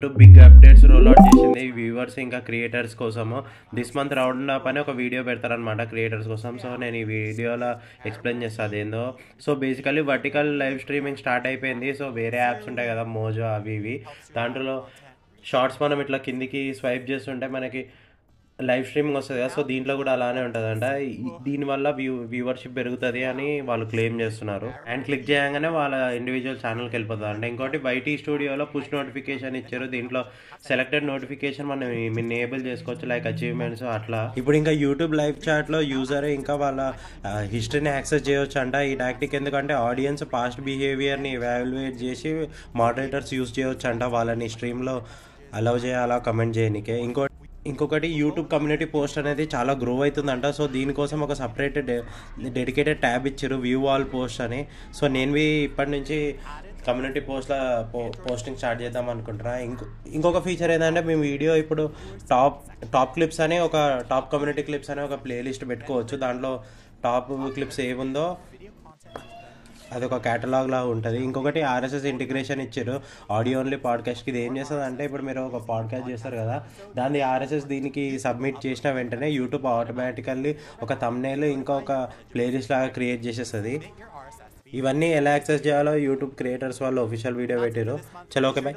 Big updates roll out చేసింది viewers ఇంకా creators కోసము. దిస్ మంత్ రౌండ్ అప్ అని ఒక వీడియో పెడతారనమాట క్రియేటర్స్ కోసం. సో నేను ఈ వీడియోలో ఎక్స్ప్లెయిన్ చేస్తాను అదేందో. So basically vertical live streaming start అయిపోయింది. సో వేరే యాప్స్ ఉంటాయి కదా, మోజో అవి ఇవి, దాంట్లో షార్ట్స్ మనం ఇట్లా కిందికి స్వైప్ చేస్తుంటే మనకి లైవ్ స్ట్రీమింగ్ వస్తుంది కదా. సో దీంట్లో కూడా అలానే ఉంటుందంట. దీనివల్ల వ్యూవర్షిప్ పెరుగుతుంది అని వాళ్ళు క్లెయిమ్ చేస్తున్నారు. అండ్ క్లిక్ చేయగానే వాళ్ళ ఇండివిజువల్ ఛానల్కి వెళ్ళిపోతుంది అంట. ఇంకోటి వైటీ స్టూడియోలో పుష్ నోటిఫికేషన్ ఇచ్చారు. దీంట్లో సెలెక్టెడ్ నోటిఫికేషన్ మనం ఎనేబుల్ చేసుకోవచ్చు, లైక్ అచీవ్మెంట్స్ అట్లా. ఇప్పుడు ఇంకా యూట్యూబ్ లైవ్ చాట్లో యూజర్ ఇంకా వాళ్ళ హిస్టరీని యాక్సెస్ చేయవచ్చు అంట ఈ టాక్టిక్. ఎందుకంటే ఆడియన్స్ పాస్ట్ బిహేవియర్ని ఎవాల్యుయేట్ చేసి మోడరేటర్స్ యూజ్ చేయవచ్చు అంట వాళ్ళని స్ట్రీమ్లో అలౌ చేయాలా కమెంట్ చేయనికే. ఇంకొకటి యూట్యూబ్ కమ్యూనిటీ పోస్ట్ అనేది చాలా గ్రో అవుతుందంట. సో దీనికోసం ఒక సపరేట్ డెడికేటెడ్ ట్యాబ్ ఇచ్చారు, వ్యూ ఆల్ పోస్ట్ అని. సో నేను ఇప్పటి నుంచి కమ్యూనిటీ పోస్టింగ్ స్టార్ట్ చేద్దాం అనుకుంటున్నా. ఇంకొక ఫీచర్ ఏంటంటే మేము వీడియో ఇప్పుడు టాప్ క్లిప్స్ అని ఒక టాప్ కమ్యూనిటీ క్లిప్స్ అనే ఒక ప్లేలిస్ట్ పెట్టుకోవచ్చు. దాంట్లో టాప్ క్లిప్స్ ఏముందో అదొక క్యాటలాగ్ లాగా ఉంటుంది. ఇంకొకటి ఆర్ఎస్ఎస్ ఇంటిగ్రేషన్ ఇచ్చారు ఆడియో ఓన్లీ పాడ్కాస్ట్కి. ఇది ఏం చేస్తుంది అంటే, ఇప్పుడు మీరు ఒక పాడ్కాస్ట్ చేస్తారు కదా, దాన్ని ఆర్ఎస్ఎస్ దీనికి సబ్మిట్ చేసిన వెంటనే యూట్యూబ్ ఆటోమేటికల్లీ ఒక థంబ్నెయిల్ ఇంకొక ప్లేలిస్ట్ లాగా క్రియేట్ చేసేస్తుంది. ఇవన్నీ ఎలా యాక్సెస్ చేయాలో యూట్యూబ్ క్రియేటర్స్ వాళ్ళు ఒఫీషియల్ వీడియో పెట్టారు. చలో ఓకే బై.